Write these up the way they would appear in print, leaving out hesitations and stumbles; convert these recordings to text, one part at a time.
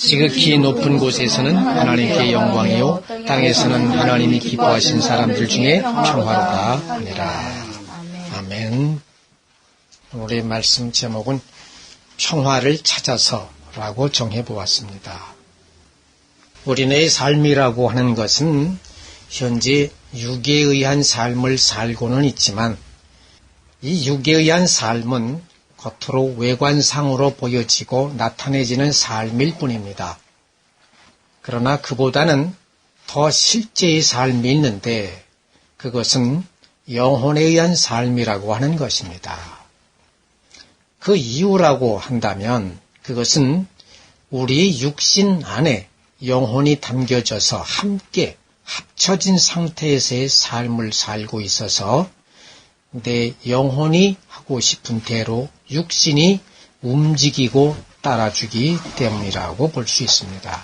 지극히 높은 곳에서는 하나님께 영광이요 땅에서는 하나님이 기뻐하신 사람들 중에 평화로다 하니라. 아멘. 오늘의 말씀 제목은 평화를 찾아서라고 정해보았습니다. 우리네 삶이라고 하는 것은 현재 육에 의한 삶을 살고는 있지만 이 육에 의한 삶은 겉으로 외관상으로 보여지고 나타내지는 삶일 뿐입니다. 그러나 그보다는 더 실제의 삶이 있는데 그것은 영혼에 의한 삶이라고 하는 것입니다. 그 이유라고 한다면 그것은 우리 육신 안에 영혼이 담겨져서 함께 합쳐진 상태에서의 삶을 살고 있어서 내 영혼이 하고 싶은 대로 육신이 움직이고 따라주기 때문이라고 볼 수 있습니다.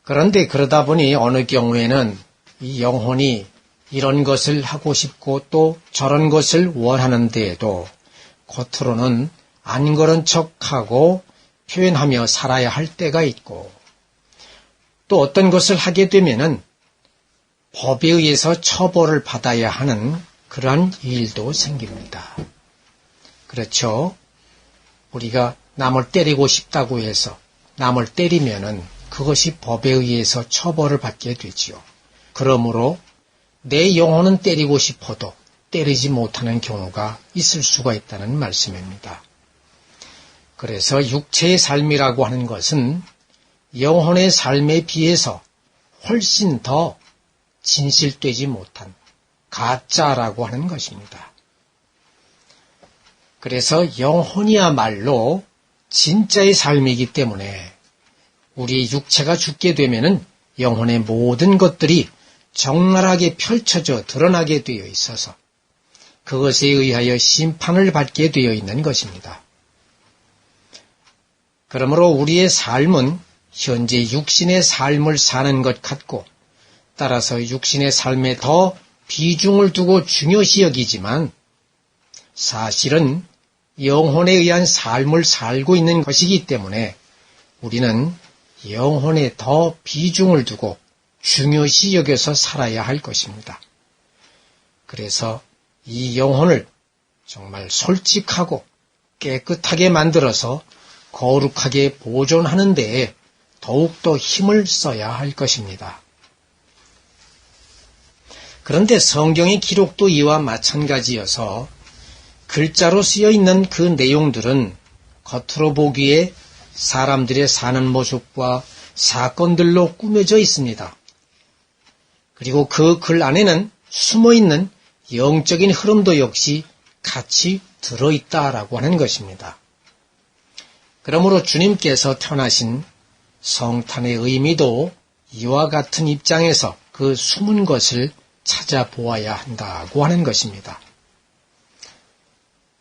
그런데 그러다 보니 어느 경우에는 이 영혼이 이런 것을 하고 싶고 또 저런 것을 원하는데에도 겉으로는 안 그런 척하고 표현하며 살아야 할 때가 있고 또 어떤 것을 하게 되면은 법에 의해서 처벌을 받아야 하는 그러한 일도 생깁니다. 그렇죠? 우리가 남을 때리고 싶다고 해서 남을 때리면은 그것이 법에 의해서 처벌을 받게 되지요. 그러므로 내 영혼은 때리고 싶어도 때리지 못하는 경우가 있을 수가 있다는 말씀입니다. 그래서 육체의 삶이라고 하는 것은 영혼의 삶에 비해서 훨씬 더 진실되지 못한 가짜라고 하는 것입니다. 그래서 영혼이야말로 진짜의 삶이기 때문에 우리 육체가 죽게 되면은 영혼의 모든 것들이 적나라하게 펼쳐져 드러나게 되어 있어서 그것에 의하여 심판을 받게 되어 있는 것입니다. 그러므로 우리의 삶은 현재 육신의 삶을 사는 것 같고 따라서 육신의 삶에 더 비중을 두고 중요시 여기지만 사실은 영혼에 의한 삶을 살고 있는 것이기 때문에 우리는 영혼에 더 비중을 두고 중요시 여겨서 살아야 할 것입니다. 그래서 이 영혼을 정말 솔직하고 깨끗하게 만들어서 거룩하게 보존하는 데에 더욱더 힘을 써야 할 것입니다. 그런데 성경의 기록도 이와 마찬가지여서 글자로 쓰여 있는 그 내용들은 겉으로 보기에 사람들의 사는 모습과 사건들로 꾸며져 있습니다. 그리고 그 글 안에는 숨어있는 영적인 흐름도 역시 같이 들어있다라고 하는 것입니다. 그러므로 주님께서 태어나신 성탄의 의미도 이와 같은 입장에서 그 숨은 것을 찾아보아야 한다고 하는 것입니다.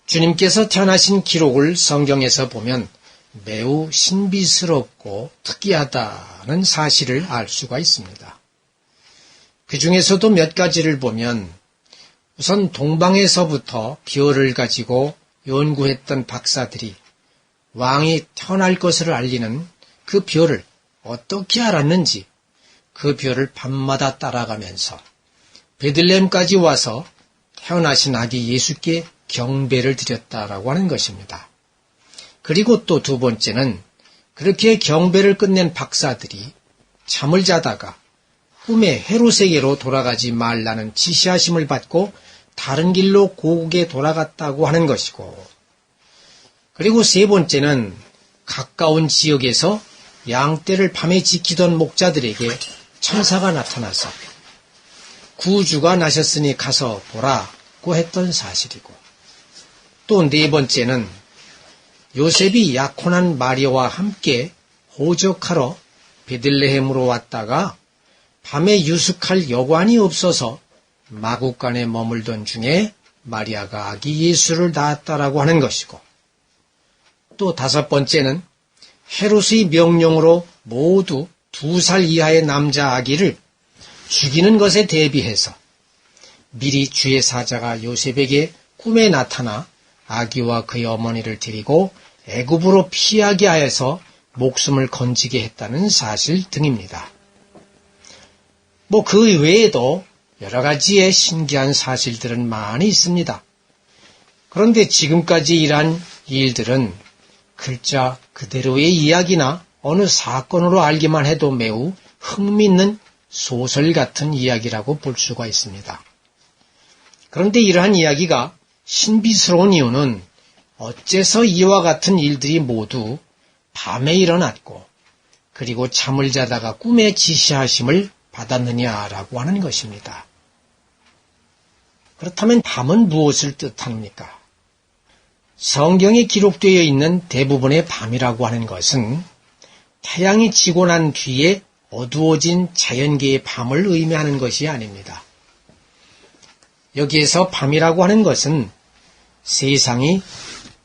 주님께서 태어나신 기록을 성경에서 보면 매우 신비스럽고 특이하다는 사실을 알 수가 있습니다. 그 중에서도 몇 가지를 보면 우선 동방에서부터 별을 가지고 연구했던 박사들이 왕이 태어날 것을 알리는 그 별을 어떻게 알았는지 그 별을 밤마다 따라가면서 베들레헴까지 와서 태어나신 아기 예수께 경배를 드렸다라고 하는 것입니다. 그리고 또 두 번째는 그렇게 경배를 끝낸 박사들이 잠을 자다가 꿈에 헤롯에게로 돌아가지 말라는 지시하심을 받고 다른 길로 고국에 돌아갔다고 하는 것이고 그리고 세 번째는 가까운 지역에서 양떼를 밤에 지키던 목자들에게 천사가 나타나서 구주가 나셨으니 가서 보라고 했던 사실이고 또 네 번째는 요셉이 약혼한 마리아와 함께 호적하러 베들레헴으로 왔다가 밤에 유숙할 여관이 없어서 마국간에 머물던 중에 마리아가 아기 예수를 낳았다라고 하는 것이고 또 다섯 번째는 헤롯의 명령으로 모두 2살 이하의 남자 아기를 죽이는 것에 대비해서 미리 주의 사자가 요셉에게 꿈에 나타나 아기와 그의 어머니를 데리고 애굽으로 피하게 하여서 목숨을 건지게 했다는 사실 등입니다. 그 외에도 여러 가지의 신기한 사실들은 많이 있습니다. 그런데 지금까지 일한 일들은 글자 그대로의 이야기나 어느 사건으로 알기만 해도 매우 흥미있는 소설 같은 이야기라고 볼 수가 있습니다. 그런데 이러한 이야기가 신비스러운 이유는 어째서 이와 같은 일들이 모두 밤에 일어났고 그리고 잠을 자다가 꿈에 지시하심을 받았느냐라고 하는 것입니다. 그렇다면 밤은 무엇을 뜻합니까? 성경에 기록되어 있는 대부분의 밤이라고 하는 것은 태양이 지고 난 뒤에 어두워진 자연계의 밤을 의미하는 것이 아닙니다. 여기에서 밤이라고 하는 것은 세상이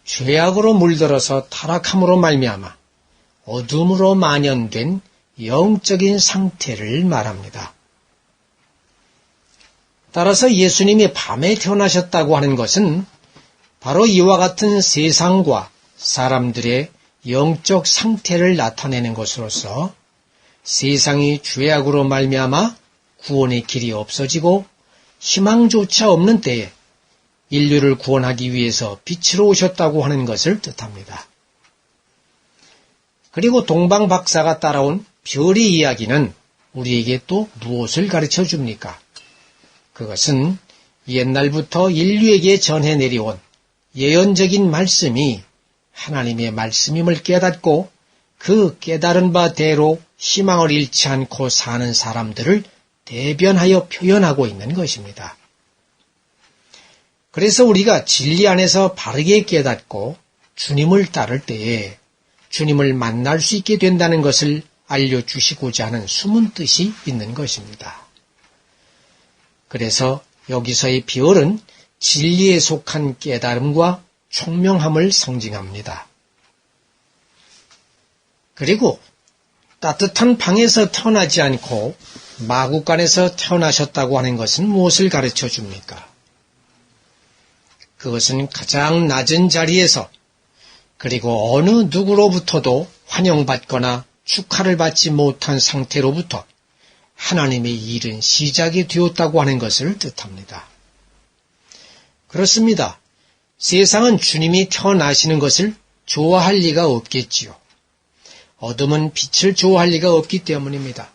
죄악으로 물들어서 타락함으로 말미암아 어둠으로 만연된 영적인 상태를 말합니다. 따라서 예수님이 밤에 태어나셨다고 하는 것은 바로 이와 같은 세상과 사람들의 영적 상태를 나타내는 것으로서 세상이 죄악으로 말미암아 구원의 길이 없어지고 희망조차 없는 때에 인류를 구원하기 위해서 빛으로 오셨다고 하는 것을 뜻합니다. 그리고 동방 박사가 따라온 별의 이야기는 우리에게 또 무엇을 가르쳐 줍니까? 그것은 옛날부터 인류에게 전해 내려온 예언적인 말씀이 하나님의 말씀임을 깨닫고 그 깨달은 바대로 희망을 잃지 않고 사는 사람들을 대변하여 표현하고 있는 것입니다. 그래서 우리가 진리 안에서 바르게 깨닫고 주님을 따를 때에 주님을 만날 수 있게 된다는 것을 알려주시고자 하는 숨은 뜻이 있는 것입니다. 그래서 여기서의 별은 진리에 속한 깨달음과 총명함을 상징합니다. 그리고 따뜻한 방에서 태어나지 않고 마구간에서 태어나셨다고 하는 것은 무엇을 가르쳐 줍니까? 그것은 가장 낮은 자리에서 그리고 어느 누구로부터도 환영받거나 축하를 받지 못한 상태로부터 하나님의 일은 시작이 되었다고 하는 것을 뜻합니다. 그렇습니다. 세상은 주님이 태어나시는 것을 좋아할 리가 없겠지요. 어둠은 빛을 좋아할 리가 없기 때문입니다.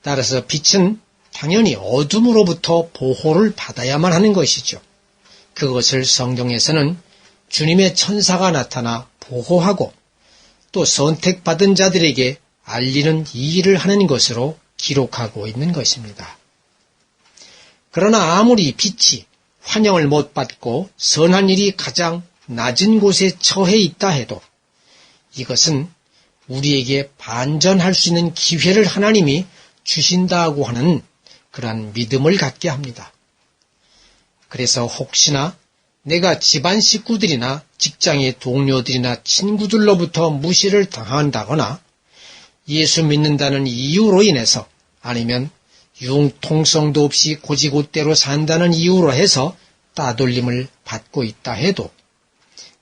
따라서 빛은 당연히 어둠으로부터 보호를 받아야만 하는 것이죠. 그것을 성경에서는 주님의 천사가 나타나 보호하고 또 선택받은 자들에게 알리는 이 일을 하는 것으로 기록하고 있는 것입니다. 그러나 아무리 빛이 환영을 못 받고 선한 일이 가장 낮은 곳에 처해 있다 해도 이것은 우리에게 반전할 수 있는 기회를 하나님이 주신다고 하는 그러한 믿음을 갖게 합니다. 그래서 혹시나 내가 집안 식구들이나 직장의 동료들이나 친구들로부터 무시를 당한다거나 예수 믿는다는 이유로 인해서 아니면 융통성도 없이 고지곳대로 산다는 이유로 해서 따돌림을 받고 있다 해도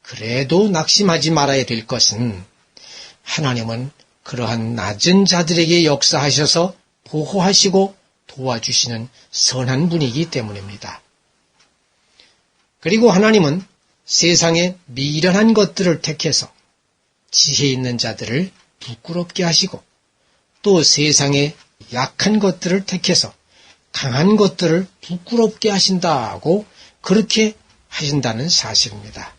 그래도 낙심하지 말아야 될 것은 하나님은 그러한 낮은 자들에게 역사하셔서 보호하시고 도와주시는 선한 분이기 때문입니다. 그리고 하나님은 세상의 미련한 것들을 택해서 지혜 있는 자들을 부끄럽게 하시고 또 세상의 약한 것들을 택해서 강한 것들을 부끄럽게 하신다고 그렇게 하신다는 사실입니다.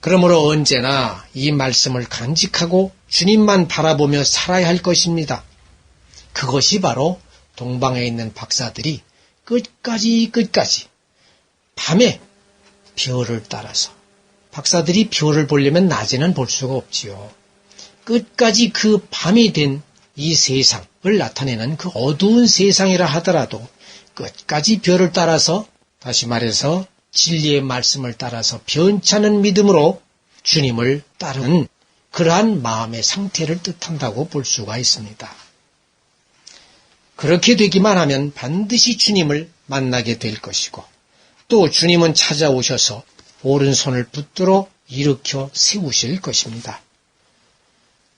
그러므로 언제나 이 말씀을 간직하고 주님만 바라보며 살아야 할 것입니다. 그것이 바로 동방에 있는 박사들이 끝까지 밤에 별을 따라서 박사들이 별을 보려면 낮에는 볼 수가 없지요. 끝까지 그 밤이 된 이 세상을 나타내는 그 어두운 세상이라 하더라도 끝까지 별을 따라서 다시 말해서 진리의 말씀을 따라서 변찮은 믿음으로 주님을 따르는 그러한 마음의 상태를 뜻한다고 볼 수가 있습니다. 그렇게 되기만 하면 반드시 주님을 만나게 될 것이고 또 주님은 찾아오셔서 오른손을 붙들어 일으켜 세우실 것입니다.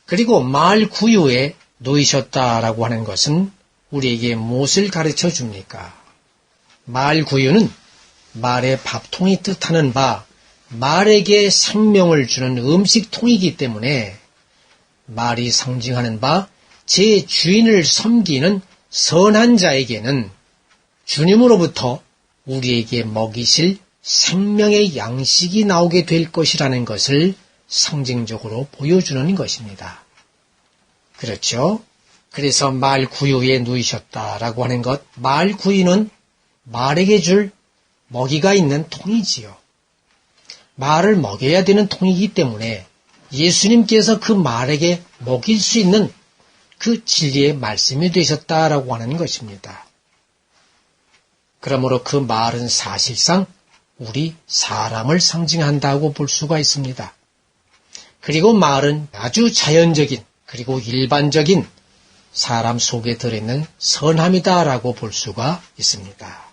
그리고 말 구유에 놓이셨다라고 하는 것은 우리에게 무엇을 가르쳐 줍니까? 말 구유는 말의 밥통이 뜻하는 바 말에게 생명을 주는 음식통이기 때문에 말이 상징하는 바 제 주인을 섬기는 선한 자에게는 주님으로부터 우리에게 먹이실 생명의 양식이 나오게 될 것이라는 것을 상징적으로 보여주는 것입니다. 그렇죠? 그래서 말 구유에 누이셨다라고 하는 것, 말 구유는 말에게 줄 먹이가 있는 통이지요. 말을 먹여야 되는 통이기 때문에 예수님께서 그 말에게 먹일 수 있는 그 진리의 말씀이 되셨다라고 하는 것입니다. 그러므로 그 말은 사실상 우리 사람을 상징한다고 볼 수가 있습니다. 그리고 말은 아주 자연적인 그리고 일반적인 사람 속에 들어있는 선함이다라고 볼 수가 있습니다.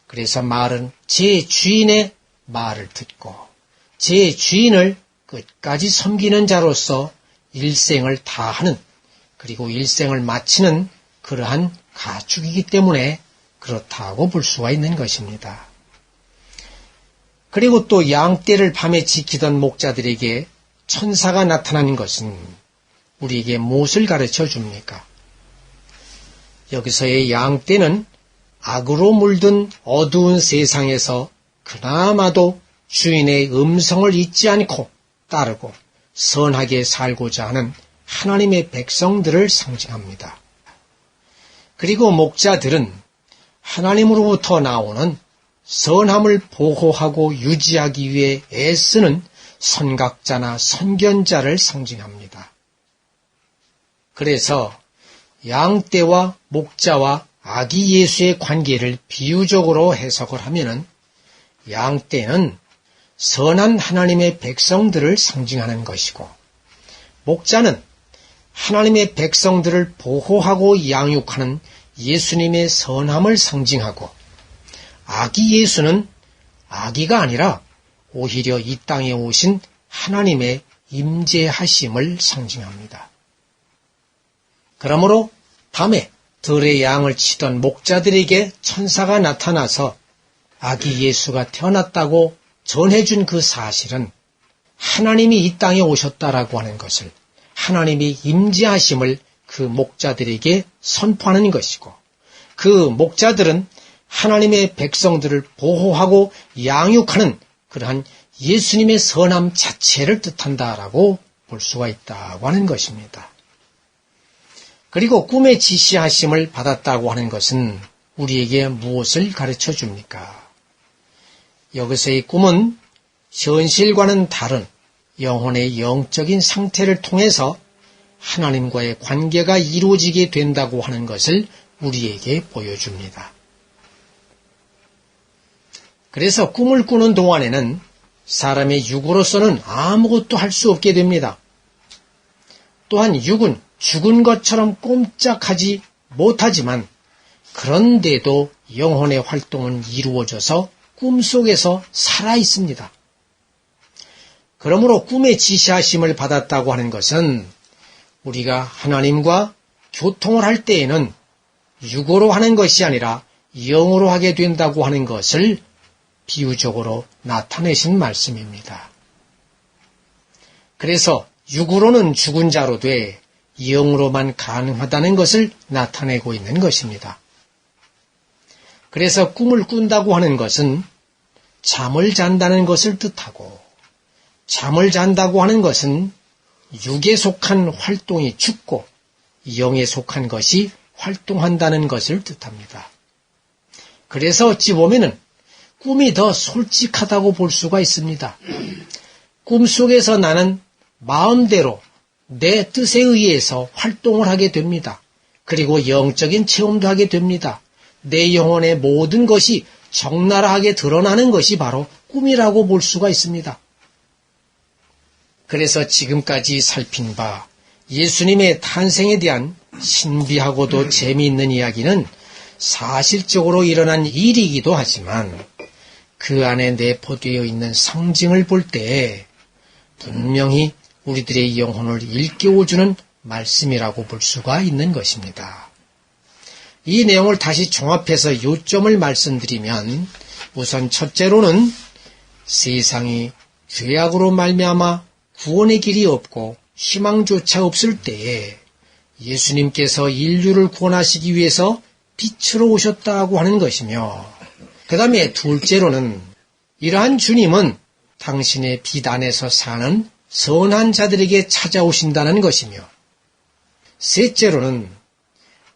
그래서 말은 제 주인의 말을 듣고 제 주인을 끝까지 섬기는 자로서 일생을 다하는 그리고 일생을 마치는 그러한 가축이기 때문에 그렇다고 볼 수가 있는 것입니다. 그리고 또 양떼를 밤에 지키던 목자들에게 천사가 나타나는 것은 우리에게 무엇을 가르쳐 줍니까? 여기서의 양떼는 악으로 물든 어두운 세상에서 그나마도 주인의 음성을 잊지 않고 따르고 선하게 살고자 하는 하나님의 백성들을 상징합니다. 그리고 목자들은 하나님으로부터 나오는 선함을 보호하고 유지하기 위해 애쓰는 선각자나 선견자를 상징합니다. 그래서 양떼와 목자와 아기 예수의 관계를 비유적으로 해석을 하면은 양떼는 선한 하나님의 백성들을 상징하는 것이고 목자는 하나님의 백성들을 보호하고 양육하는 예수님의 선함을 상징하고 아기 예수는 아기가 아니라 오히려 이 땅에 오신 하나님의 임재하심을 상징합니다. 그러므로 밤에 들의 양을 치던 목자들에게 천사가 나타나서 아기 예수가 태어났다고 전해준 그 사실은 하나님이 이 땅에 오셨다라고 하는 것을 하나님이 임재하심을 그 목자들에게 선포하는 것이고 그 목자들은 하나님의 백성들을 보호하고 양육하는 그러한 예수님의 선함 자체를 뜻한다라고 볼 수가 있다고 하는 것입니다. 그리고 꿈의 지시하심을 받았다고 하는 것은 우리에게 무엇을 가르쳐 줍니까? 여기서의 꿈은 현실과는 다른 영혼의 영적인 상태를 통해서 하나님과의 관계가 이루어지게 된다고 하는 것을 우리에게 보여줍니다. 그래서 꿈을 꾸는 동안에는 사람의 육으로서는 아무것도 할 수 없게 됩니다. 또한 육은 죽은 것처럼 꼼짝하지 못하지만 그런데도 영혼의 활동은 이루어져서 꿈속에서 살아있습니다. 그러므로 꿈의 지시하심을 받았다고 하는 것은 우리가 하나님과 교통을 할 때에는 육으로 하는 것이 아니라 영으로 하게 된다고 하는 것을 비유적으로 나타내신 말씀입니다. 그래서 육으로는 죽은 자로 돼 영으로만 가능하다는 것을 나타내고 있는 것입니다. 그래서 꿈을 꾼다고 하는 것은 잠을 잔다는 것을 뜻하고 잠을 잔다고 하는 것은 육에 속한 활동이 죽고 영에 속한 것이 활동한다는 것을 뜻합니다. 그래서 어찌 보면은 꿈이 더 솔직하다고 볼 수가 있습니다. 꿈속에서 나는 마음대로 내 뜻에 의해서 활동을 하게 됩니다. 그리고 영적인 체험도 하게 됩니다. 내 영혼의 모든 것이 적나라하게 드러나는 것이 바로 꿈이라고 볼 수가 있습니다. 그래서 지금까지 살핀 바 예수님의 탄생에 대한 신비하고도 재미있는 이야기는 사실적으로 일어난 일이기도 하지만 그 안에 내포되어 있는 상징을 볼 때 분명히 우리들의 영혼을 일깨워주는 말씀이라고 볼 수가 있는 것입니다. 이 내용을 다시 종합해서 요점을 말씀드리면 우선 첫째로는 세상이 죄악으로 말미암아 구원의 길이 없고 희망조차 없을 때에 예수님께서 인류를 구원하시기 위해서 빛으로 오셨다고 하는 것이며, 그 다음에 둘째로는 이러한 주님은 당신의 빛 안에서 사는 선한 자들에게 찾아오신다는 것이며, 셋째로는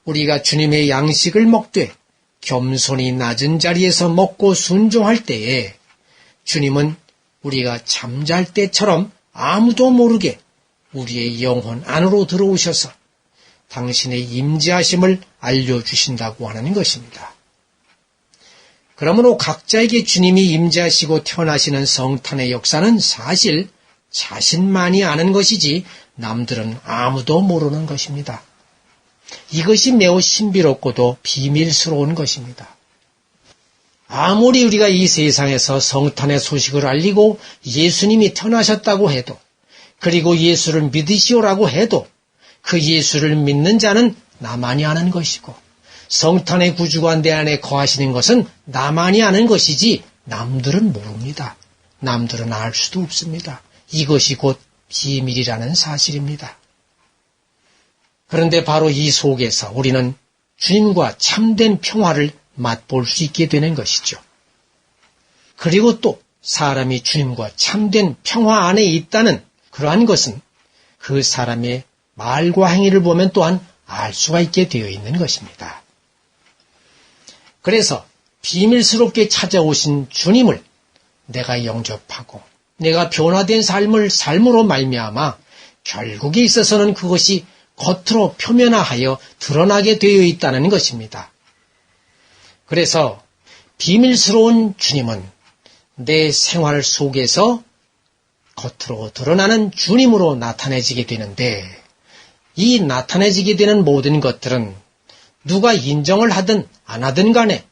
우리가 주님의 양식을 먹되 겸손히 낮은 자리에서 먹고 순종할 때에 주님은 우리가 잠잘 때처럼 아무도 모르게 우리의 영혼 안으로 들어오셔서 당신의 임재하심을 알려주신다고 하는 것입니다. 그러므로 각자에게 주님이 임재하시고 태어나시는 성탄의 역사는 사실 자신만이 아는 것이지 남들은 아무도 모르는 것입니다. 이것이 매우 신비롭고도 비밀스러운 것입니다. 아무리 우리가 이 세상에서 성탄의 소식을 알리고 예수님이 태어나셨다고 해도, 그리고 예수를 믿으시오라고 해도 그 예수를 믿는 자는 나만이 아는 것이고, 성탄의 구주가 내 안에 거하시는 것은 나만이 아는 것이지 남들은 모릅니다. 남들은 알 수도 없습니다. 이것이 곧 비밀이라는 사실입니다. 그런데 바로 이 속에서 우리는 주님과 참된 평화를 맛볼 수 있게 되는 것이죠. 그리고 또 사람이 주님과 참된 평화 안에 있다는 그러한 것은 그 사람의 말과 행위를 보면 또한 알 수가 있게 되어 있는 것입니다. 그래서 비밀스럽게 찾아오신 주님을 내가 영접하고 내가 변화된 삶으로 말미암아 결국에 있어서는 그것이 겉으로 표면화하여 드러나게 되어 있다는 것입니다. 그래서 비밀스러운 주님은 내 생활 속에서 겉으로 드러나는 주님으로 나타내지게 되는데, 이 나타내지게 되는 모든 것들은 누가 인정을 하든 안 하든 간에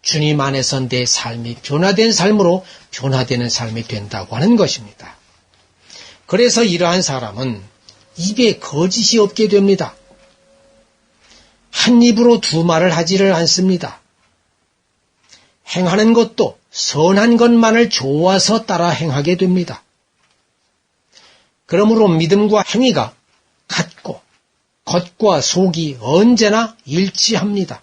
주님 안에서 내 삶이 변화된 삶으로 변화되는 삶이 된다고 하는 것입니다. 그래서 이러한 사람은 입에 거짓이 없게 됩니다. 한 입으로 두 말을 하지를 않습니다. 행하는 것도 선한 것만을 좋아서 따라 행하게 됩니다. 그러므로 믿음과 행위가 같고 겉과 속이 언제나 일치합니다.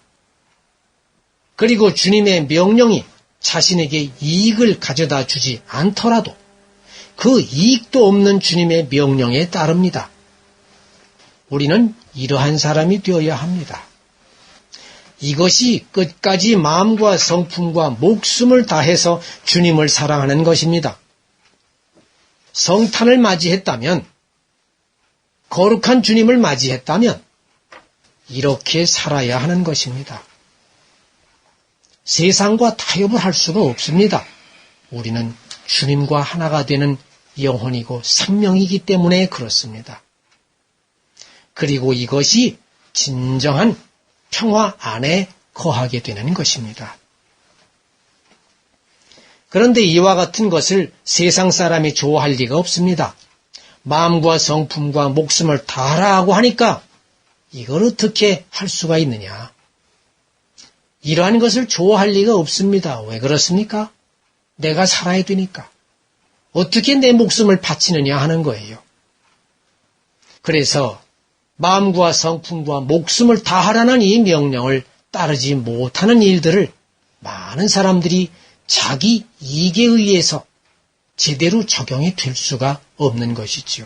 그리고 주님의 명령이 자신에게 이익을 가져다 주지 않더라도 그 이익도 없는 주님의 명령에 따릅니다. 우리는 이러한 사람이 되어야 합니다. 이것이 끝까지 마음과 성품과 목숨을 다해서 주님을 사랑하는 것입니다. 성탄을 맞이했다면, 거룩한 주님을 맞이했다면 이렇게 살아야 하는 것입니다. 세상과 타협을 할 수가 없습니다. 우리는 주님과 하나가 되는 영혼이고 생명이기 때문에 그렇습니다. 그리고 이것이 진정한 평화 안에 거하게 되는 것입니다. 그런데 이와 같은 것을 세상 사람이 좋아할 리가 없습니다. 마음과 성품과 목숨을 다하라고 하니까 이걸 어떻게 할 수가 있느냐. 이러한 것을 좋아할 리가 없습니다. 왜 그렇습니까? 내가 살아야 되니까. 어떻게 내 목숨을 바치느냐 하는 거예요. 그래서 마음과 성품과 목숨을 다하라는 이 명령을 따르지 못하는 일들을 많은 사람들이 자기 이익에 의해서 제대로 적용이 될 수가 없는 것이지요.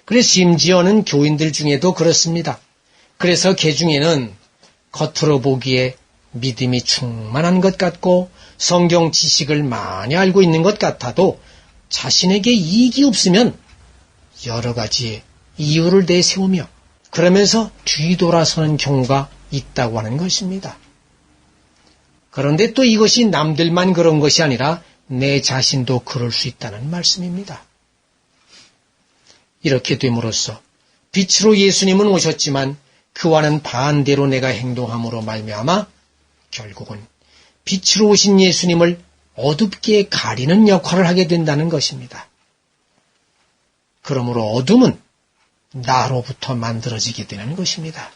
그래서 심지어는 교인들 중에도 그렇습니다. 그래서 개중에는 겉으로 보기에 믿음이 충만한 것 같고 성경 지식을 많이 알고 있는 것 같아도 자신에게 이익이 없으면 여러 가지 이유를 내세우며 그러면서 뒤돌아서는 경우가 있다고 하는 것입니다. 그런데 또 이것이 남들만 그런 것이 아니라 내 자신도 그럴 수 있다는 말씀입니다. 이렇게 됨으로써 빛으로 예수님은 오셨지만 그와는 반대로 내가 행동함으로 말미암아 결국은 빛으로 오신 예수님을 어둡게 가리는 역할을 하게 된다는 것입니다. 그러므로 어둠은 나로부터 만들어지게 되는 것입니다.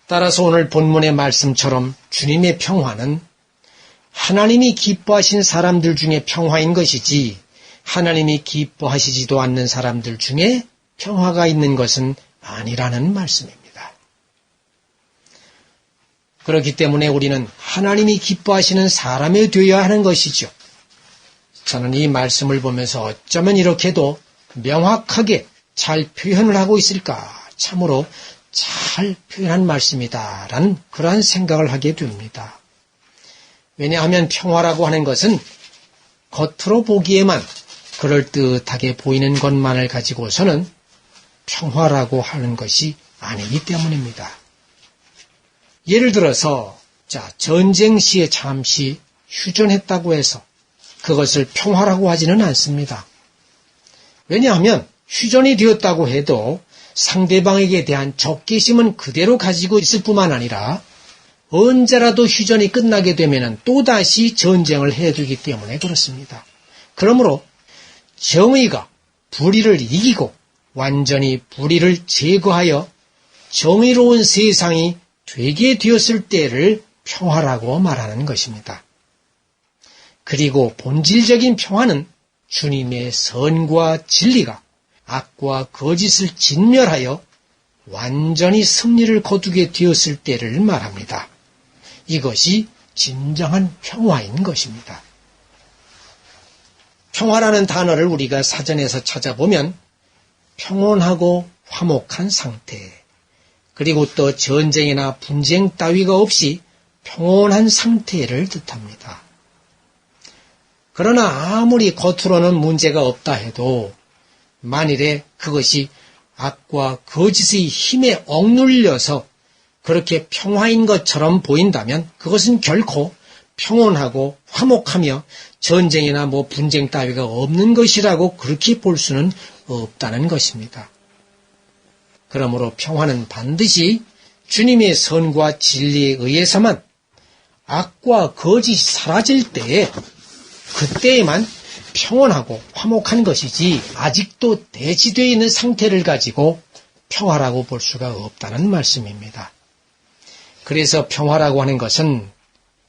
따라서 오늘 본문의 말씀처럼 주님의 평화는 하나님이 기뻐하신 사람들 중에 평화인 것이지 하나님이 기뻐하시지도 않는 사람들 중에 평화가 있는 것은 아니라는 말씀입니다. 그렇기 때문에 우리는 하나님이 기뻐하시는 사람이 되어야 하는 것이죠. 저는 이 말씀을 보면서 어쩌면 이렇게도 명확하게 잘 표현을 하고 있을까? 참으로 잘 표현한 말씀이다라는 그러한 생각을 하게 됩니다. 왜냐하면 평화라고 하는 것은 겉으로 보기에만 그럴듯하게 보이는 것만을 가지고서는 평화라고 하는 것이 아니기 때문입니다. 예를 들어서 전쟁 시에 잠시 휴전했다고 해서 그것을 평화라고 하지는 않습니다. 왜냐하면 휴전이 되었다고 해도 상대방에게 대한 적개심은 그대로 가지고 있을 뿐만 아니라 언제라도 휴전이 끝나게 되면 또다시 전쟁을 해두기 때문에 그렇습니다. 그러므로 정의가 불의를 이기고 완전히 불의를 제거하여 정의로운 세상이 되게 되었을 때를 평화라고 말하는 것입니다. 그리고 본질적인 평화는 주님의 선과 진리가 악과 거짓을 진멸하여 완전히 승리를 거두게 되었을 때를 말합니다. 이것이 진정한 평화인 것입니다. 평화라는 단어를 우리가 사전에서 찾아보면 평온하고 화목한 상태, 그리고 또 전쟁이나 분쟁 따위가 없이 평온한 상태를 뜻합니다. 그러나 아무리 겉으로는 문제가 없다 해도 만일에 그것이 악과 거짓의 힘에 억눌려서 그렇게 평화인 것처럼 보인다면 그것은 결코 평온하고 화목하며 전쟁이나 분쟁 따위가 없는 것이라고 그렇게 볼 수는 없다는 것입니다. 그러므로 평화는 반드시 주님의 선과 진리에 의해서만 악과 거짓이 사라질 때에 그때에만 평온하고 화목한 것이지 아직도 대치되어 있는 상태를 가지고 평화라고 볼 수가 없다는 말씀입니다. 그래서 평화라고 하는 것은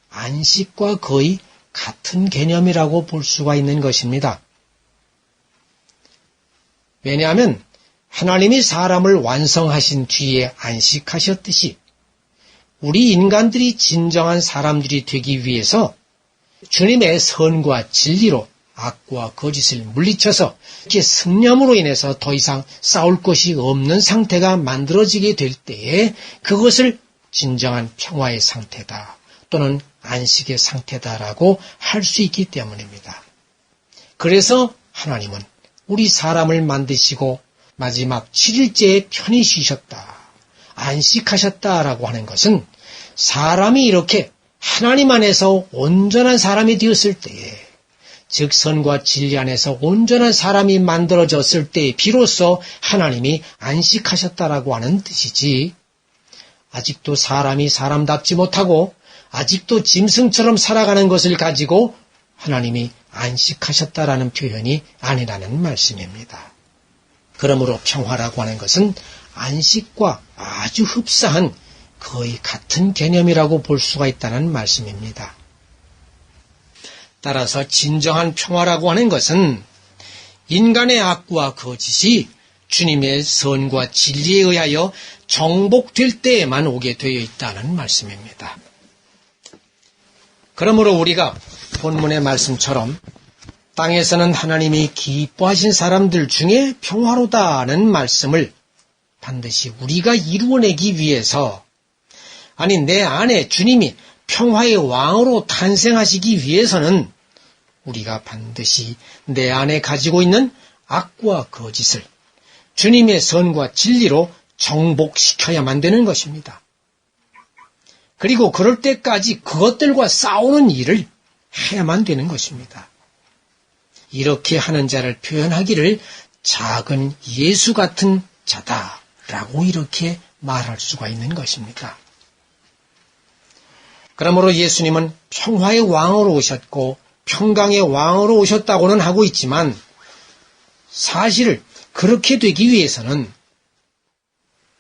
안식과 거의 같은 개념이라고 볼 수가 있는 것입니다. 왜냐하면 하나님이 사람을 완성하신 뒤에 안식하셨듯이 우리 인간들이 진정한 사람들이 되기 위해서 주님의 선과 진리로 악과 거짓을 물리쳐서 이렇게 승리함으로 인해서 더 이상 싸울 것이 없는 상태가 만들어지게 될 때에 그것을 진정한 평화의 상태다 또는 안식의 상태다라고 할 수 있기 때문입니다. 그래서 하나님은 우리 사람을 만드시고 마지막 7일째에 편히 쉬셨다, 안식하셨다라고 하는 것은 사람이 이렇게 하나님 안에서 온전한 사람이 되었을 때에, 즉 선과 진리 안에서 온전한 사람이 만들어졌을 때에 비로소 하나님이 안식하셨다라고 하는 뜻이지, 아직도 사람이 사람답지 못하고 아직도 짐승처럼 살아가는 것을 가지고 하나님이 안식하셨다라는 표현이 아니라는 말씀입니다. 그러므로 평화라고 하는 것은 안식과 아주 흡사한 거의 같은 개념이라고 볼 수가 있다는 말씀입니다. 따라서 진정한 평화라고 하는 것은 인간의 악과 거짓이 주님의 선과 진리에 의하여 정복될 때에만 오게 되어 있다는 말씀입니다. 그러므로 우리가 본문의 말씀처럼 땅에서는 하나님이 기뻐하신 사람들 중에 평화로다는 말씀을 반드시 우리가 이루어내기 위해서, 아니 내 안에 주님이 평화의 왕으로 탄생하시기 위해서는 우리가 반드시 내 안에 가지고 있는 악과 거짓을 주님의 선과 진리로 정복시켜야만 되는 것입니다. 그리고 그럴 때까지 그것들과 싸우는 일을 해야만 되는 것입니다. 이렇게 하는 자를 표현하기를 작은 예수 같은 자다라고 이렇게 말할 수가 있는 것입니다. 그러므로 예수님은 평화의 왕으로 오셨고 평강의 왕으로 오셨다고는 하고 있지만 사실 그렇게 되기 위해서는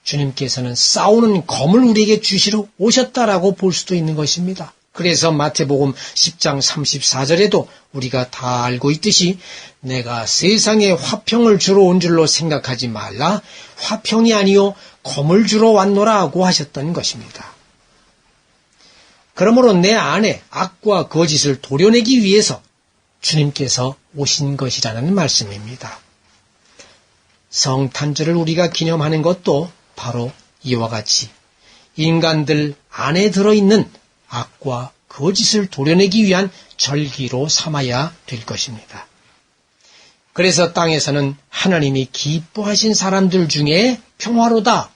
주님께서는 싸우는 검을 우리에게 주시러 오셨다라고 볼 수도 있는 것입니다. 그래서 마태복음 10장 34절에도 우리가 다 알고 있듯이 내가 세상에 화평을 주러 온 줄로 생각하지 말라. 화평이 아니요 검을 주러 왔노라고 하셨던 것입니다. 그러므로 내 안에 악과 거짓을 도려내기 위해서 주님께서 오신 것이라는 말씀입니다. 성탄절을 우리가 기념하는 것도 바로 이와 같이 인간들 안에 들어있는 악과 거짓을 도려내기 위한 절기로 삼아야 될 것입니다. 그래서 땅에서는 하나님이 기뻐하신 사람들 중에 평화로다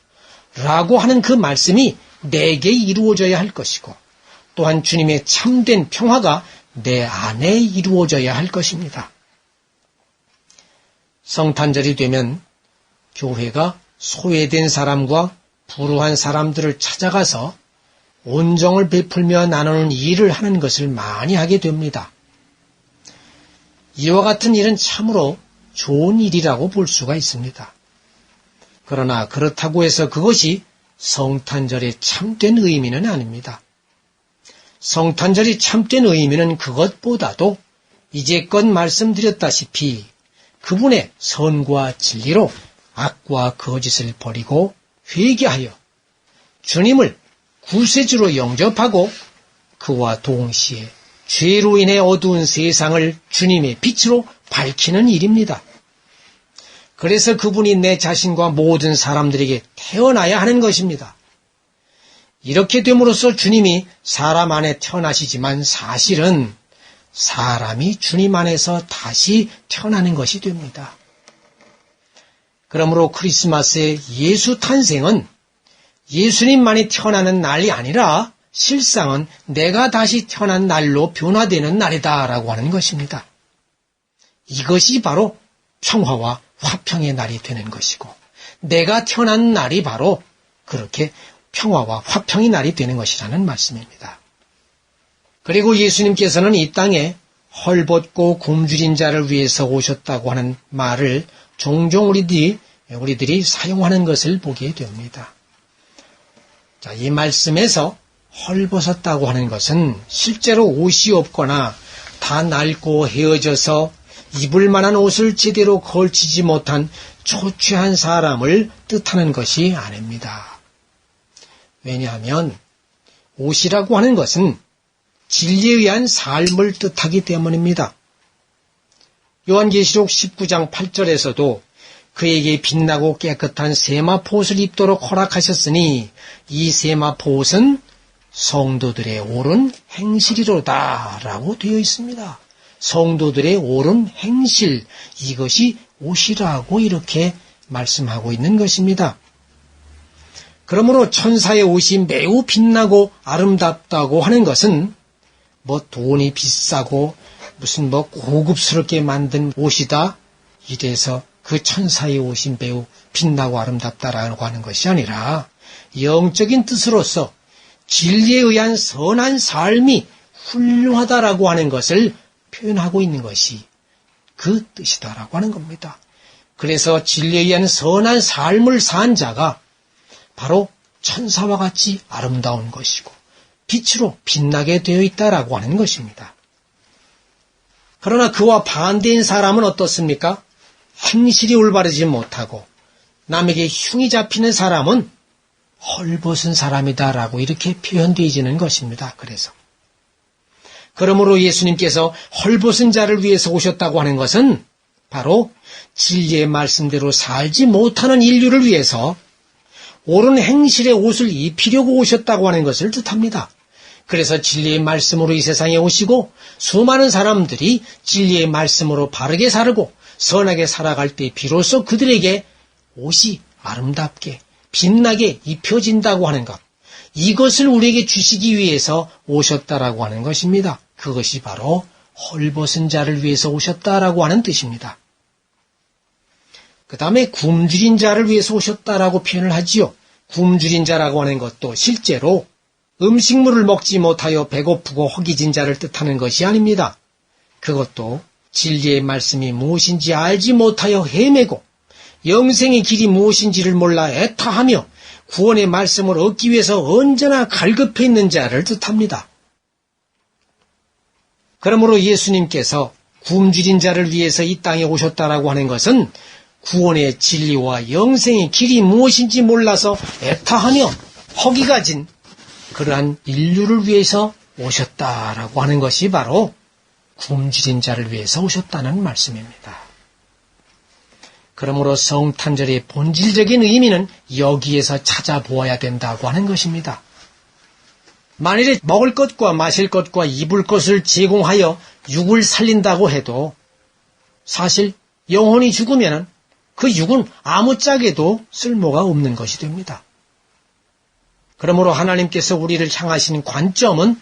라고 하는 그 말씀이 내게 이루어져야 할 것이고 또한 주님의 참된 평화가 내 안에 이루어져야 할 것입니다. 성탄절이 되면 교회가 소외된 사람과 불우한 사람들을 찾아가서 온정을 베풀며 나누는 일을 하는 것을 많이 하게 됩니다. 이와 같은 일은 참으로 좋은 일이라고 볼 수가 있습니다. 그러나 그렇다고 해서 그것이 성탄절의 참된 의미는 아닙니다. 성탄절이 참된 의미는 그것보다도 이제껏 말씀드렸다시피 그분의 선과 진리로 악과 거짓을 버리고 회개하여 주님을 구세주로 영접하고 그와 동시에 죄로 인해 어두운 세상을 주님의 빛으로 밝히는 일입니다. 그래서 그분이 내 자신과 모든 사람들에게 태어나야 하는 것입니다. 이렇게 됨으로써 주님이 사람 안에 태어나시지만 사실은 사람이 주님 안에서 다시 태어나는 것이 됩니다. 그러므로 크리스마스의 예수 탄생은 예수님만이 태어나는 날이 아니라 실상은 내가 다시 태어난 날로 변화되는 날이다라고 하는 것입니다. 이것이 바로 평화와 화평의 날이 되는 것이고 내가 태어난 날이 바로 그렇게 평화와 화평의 날이 되는 것이라는 말씀입니다. 그리고 예수님께서는 이 땅에 헐벗고 굶주린 자를 위해서 오셨다고 하는 말을 종종 우리들이 사용하는 것을 보게 됩니다. 자, 이 말씀에서 헐벗었다고 하는 것은 실제로 옷이 없거나 다 낡고 헤어져서 입을 만한 옷을 제대로 걸치지 못한 초췌한 사람을 뜻하는 것이 아닙니다. 왜냐하면 옷이라고 하는 것은 진리에 의한 삶을 뜻하기 때문입니다. 요한계시록 19장 8절에서도 그에게 빛나고 깨끗한 세마포옷을 입도록 허락하셨으니 이 세마포옷은 성도들의 옳은 행실이로다 라고 되어 있습니다. 성도들의 옳은 행실, 이것이 옷이라고 이렇게 말씀하고 있는 것입니다. 그러므로 천사의 옷이 매우 빛나고 아름답다고 하는 것은 돈이 비싸고 무슨 고급스럽게 만든 옷이다 이래서 그 천사의 옷이 매우 빛나고 아름답다라고 하는 것이 아니라 영적인 뜻으로서 진리에 의한 선한 삶이 훌륭하다라고 하는 것을 표현하고 있는 것이 그 뜻이다라고 하는 겁니다. 그래서 진리에 의한 선한 삶을 산 자가 바로 천사와 같이 아름다운 것이고 빛으로 빛나게 되어 있다라고 하는 것입니다. 그러나 그와 반대인 사람은 어떻습니까? 행실이 올바르지 못하고 남에게 흉이 잡히는 사람은 헐벗은 사람이다라고 이렇게 표현되어지는 것입니다. 그러므로 예수님께서 헐벗은 자를 위해서 오셨다고 하는 것은 바로 진리의 말씀대로 살지 못하는 인류를 위해서 옳은 행실의 옷을 입히려고 오셨다고 하는 것을 뜻합니다. 그래서 진리의 말씀으로 이 세상에 오시고 수많은 사람들이 진리의 말씀으로 바르게 살고 선하게 살아갈 때 비로소 그들에게 옷이 아름답게 빛나게 입혀진다고 하는 것, 이것을 우리에게 주시기 위해서 오셨다라고 하는 것입니다. 그것이 바로 헐벗은 자를 위해서 오셨다라고 하는 뜻입니다. 그 다음에 굶주린 자를 위해서 오셨다라고 표현을 하지요. 굶주린 자라고 하는 것도 실제로 음식물을 먹지 못하여 배고프고 허기진 자를 뜻하는 것이 아닙니다. 그것도 진리의 말씀이 무엇인지 알지 못하여 헤매고 영생의 길이 무엇인지를 몰라 애타하며 구원의 말씀을 얻기 위해서 언제나 갈급해 있는 자를 뜻합니다. 그러므로 예수님께서 굶주린 자를 위해서 이 땅에 오셨다라고 하는 것은 구원의 진리와 영생의 길이 무엇인지 몰라서 애타하며 허기가 진 그러한 인류를 위해서 오셨다라고 하는 것이 바로 굶주린 자를 위해서 오셨다는 말씀입니다. 그러므로 성탄절의 본질적인 의미는 여기에서 찾아보아야 된다고 하는 것입니다. 만일에 먹을 것과 마실 것과 입을 것을 제공하여 육을 살린다고 해도 사실 영혼이 죽으면 그 육은 아무짝에도 쓸모가 없는 것이 됩니다. 그러므로 하나님께서 우리를 향하신 관점은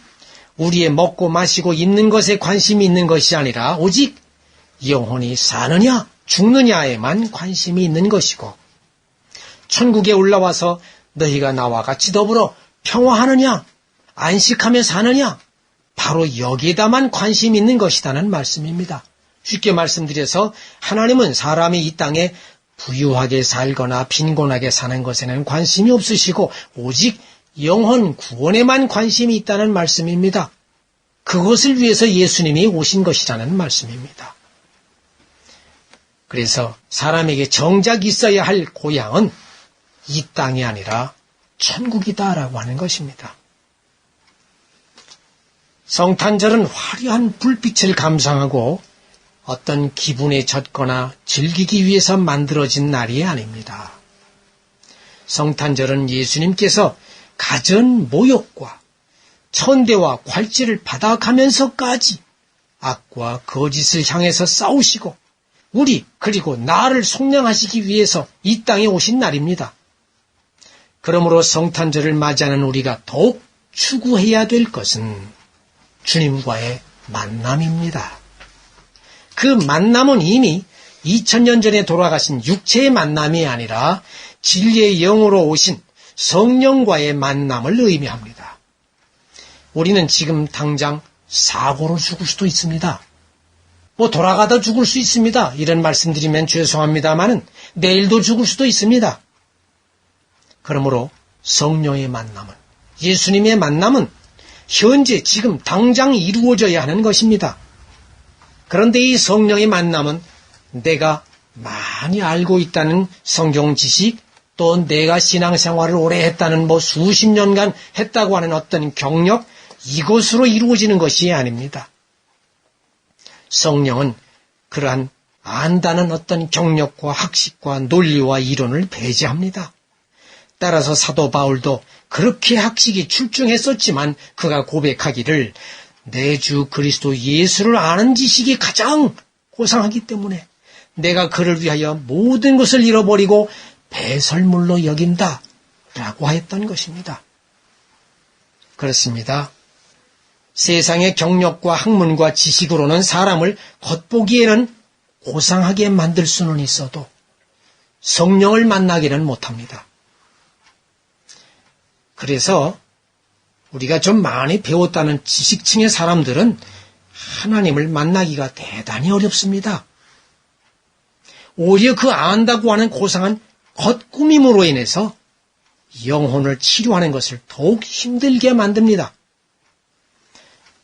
우리의 먹고 마시고 입는 것에 관심이 있는 것이 아니라 오직 영혼이 사느냐 죽느냐에만 관심이 있는 것이고 천국에 올라와서 너희가 나와 같이 더불어 평화하느냐 안식하며 사느냐 바로 여기에다만 관심이 있는 것이라는 말씀입니다. 쉽게 말씀드려서 하나님은 사람이 이 땅에 부유하게 살거나 빈곤하게 사는 것에는 관심이 없으시고 오직 영혼 구원에만 관심이 있다는 말씀입니다. 그것을 위해서 예수님이 오신 것이라는 말씀입니다. 그래서 사람에게 정작 있어야 할 고향은 이 땅이 아니라 천국이다라고 하는 것입니다. 성탄절은 화려한 불빛을 감상하고 어떤 기분에 젖거나 즐기기 위해서 만들어진 날이 아닙니다. 성탄절은 예수님께서 가전 모욕과 천대와 괄지를 받아가면서까지 악과 거짓을 향해서 싸우시고 우리 그리고 나를 속량하시기 위해서 이 땅에 오신 날입니다. 그러므로 성탄절을 맞이하는 우리가 더욱 추구해야 될 것은 주님과의 만남입니다. 그 만남은 이미 2000년 전에 돌아가신 육체의 만남이 아니라 진리의 영으로 오신 성령과의 만남을 의미합니다. 우리는 지금 당장 사고로 죽을 수도 있습니다. 돌아가다 죽을 수 있습니다. 이런 말씀드리면 죄송합니다마는 내일도 죽을 수도 있습니다. 그러므로 성령의 만남은 예수님의 만남은 현재 지금 당장 이루어져야 하는 것입니다. 그런데 이 성령의 만남은 내가 많이 알고 있다는 성경 지식 또 내가 신앙생활을 오래 했다는 수십 년간 했다고 하는 어떤 경력 이것으로 이루어지는 것이 아닙니다. 성령은 그러한 안다는 어떤 경력과 학식과 논리와 이론을 배제합니다. 따라서 사도 바울도 그렇게 학식이 출중했었지만 그가 고백하기를 내 주 그리스도 예수를 아는 지식이 가장 고상하기 때문에 내가 그를 위하여 모든 것을 잃어버리고 배설물로 여긴다 라고 하였던 것입니다. 그렇습니다. 세상의 경력과 학문과 지식으로는 사람을 겉보기에는 고상하게 만들 수는 있어도 성령을 만나기는 못합니다. 그래서 우리가 좀 많이 배웠다는 지식층의 사람들은 하나님을 만나기가 대단히 어렵습니다. 오히려 그 안다고 하는 고상한 겉꾸밈으로 인해서 영혼을 치료하는 것을 더욱 힘들게 만듭니다.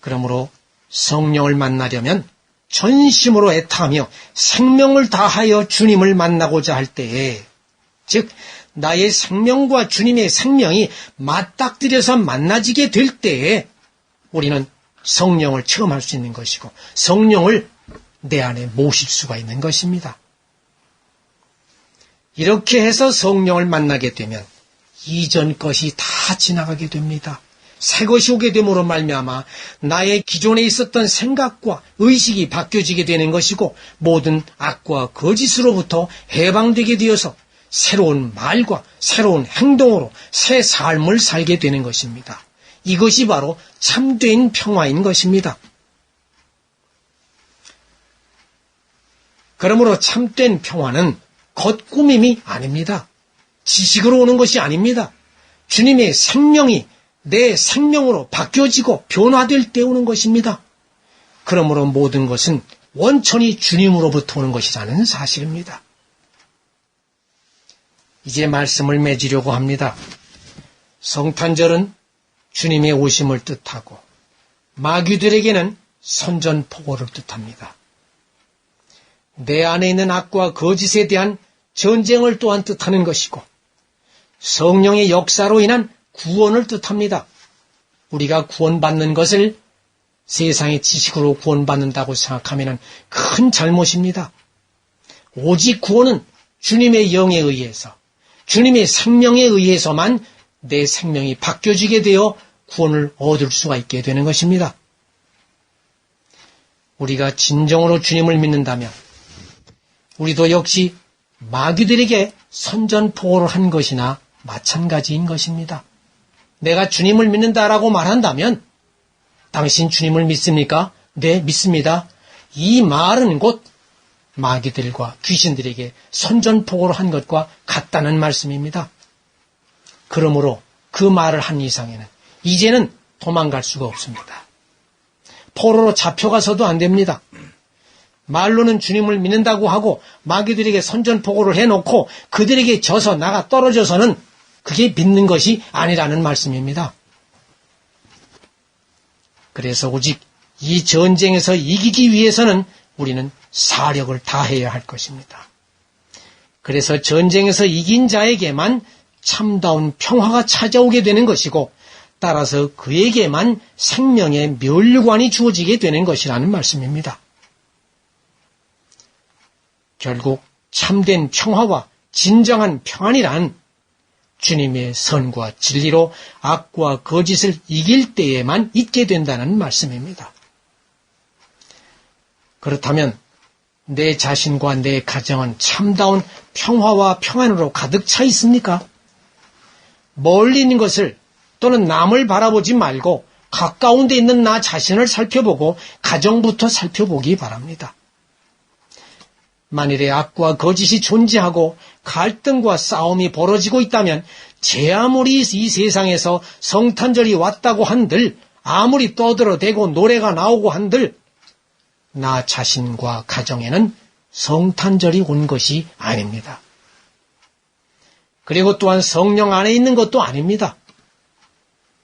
그러므로 성령을 만나려면 전심으로 애타하며 생명을 다하여 주님을 만나고자 할 때에 즉 나의 생명과 주님의 생명이 맞닥뜨려서 만나지게 될 때에 우리는 성령을 체험할 수 있는 것이고 성령을 내 안에 모실 수가 있는 것입니다. 이렇게 해서 성령을 만나게 되면 이전 것이 다 지나가게 됩니다. 새 것이 오게 됨으로 말미암아 나의 기존에 있었던 생각과 의식이 바뀌어지게 되는 것이고 모든 악과 거짓으로부터 해방되게 되어서 새로운 말과 새로운 행동으로 새 삶을 살게 되는 것입니다. 이것이 바로 참된 평화인 것입니다. 그러므로 참된 평화는 겉꾸밈이 아닙니다. 지식으로 오는 것이 아닙니다. 주님의 생명이 내 생명으로 바뀌어지고 변화될 때 오는 것입니다. 그러므로 모든 것은 원천이 주님으로부터 오는 것이라는 사실입니다. 이제 말씀을 맺으려고 합니다. 성탄절은 주님의 오심을 뜻하고 마귀들에게는 선전포고를 뜻합니다. 내 안에 있는 악과 거짓에 대한 전쟁을 또한 뜻하는 것이고 성령의 역사로 인한 구원을 뜻합니다. 우리가 구원받는 것을 세상의 지식으로 구원받는다고 생각하면 큰 잘못입니다. 오직 구원은 주님의 영에 의해서, 주님의 생명에 의해서만 내 생명이 바뀌어지게 되어 구원을 얻을 수가 있게 되는 것입니다. 우리가 진정으로 주님을 믿는다면 우리도 역시 마귀들에게 선전포고를 한 것이나 마찬가지인 것입니다. 내가 주님을 믿는다라고 말한다면 당신 주님을 믿습니까? 네, 믿습니다. 이 말은 곧 마귀들과 귀신들에게 선전포고를 한 것과 같다는 말씀입니다. 그러므로 그 말을 한 이상에는 이제는 도망갈 수가 없습니다. 포로로 잡혀가서도 안 됩니다. 말로는 주님을 믿는다고 하고 마귀들에게 선전포고를 해놓고 그들에게 져서 나가 떨어져서는 그게 믿는 것이 아니라는 말씀입니다. 그래서 오직 이 전쟁에서 이기기 위해서는 우리는 사력을 다해야 할 것입니다. 그래서 전쟁에서 이긴 자에게만 참다운 평화가 찾아오게 되는 것이고 따라서 그에게만 생명의 멸류관이 주어지게 되는 것이라는 말씀입니다. 결국 참된 평화와 진정한 평안이란 주님의 선과 진리로 악과 거짓을 이길 때에만 있게 된다는 말씀입니다. 그렇다면 내 자신과 내 가정은 참다운 평화와 평안으로 가득 차 있습니까? 멀리 있는 것을 또는 남을 바라보지 말고 가까운 데 있는 나 자신을 살펴보고 가정부터 살펴보기 바랍니다. 만일에 악과 거짓이 존재하고 갈등과 싸움이 벌어지고 있다면 제 아무리 이 세상에서 성탄절이 왔다고 한들 아무리 떠들어대고 노래가 나오고 한들 나 자신과 가정에는 성탄절이 온 것이 아닙니다. 그리고 또한 성령 안에 있는 것도 아닙니다.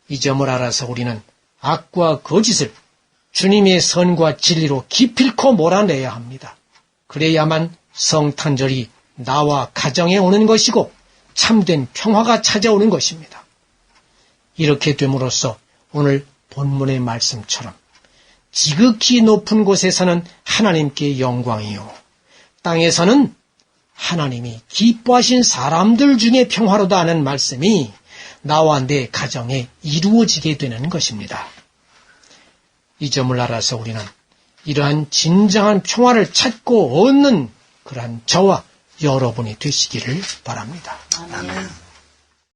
이 점을 알아서 우리는 악과 거짓을 주님의 선과 진리로 기필코 몰아내야 합니다. 그래야만 성탄절이 나와 가정에 오는 것이고 참된 평화가 찾아오는 것입니다. 이렇게 됨으로써 오늘 본문의 말씀처럼 지극히 높은 곳에서는 하나님께 영광이요 땅에서는 하나님이 기뻐하신 사람들 중에 평화로다 하는 말씀이 나와 내 가정에 이루어지게 되는 것입니다. 이 점을 알아서 우리는 이러한 진정한 평화를 찾고 얻는 그러한 저와 여러분이 되시기를 바랍니다. 아멘.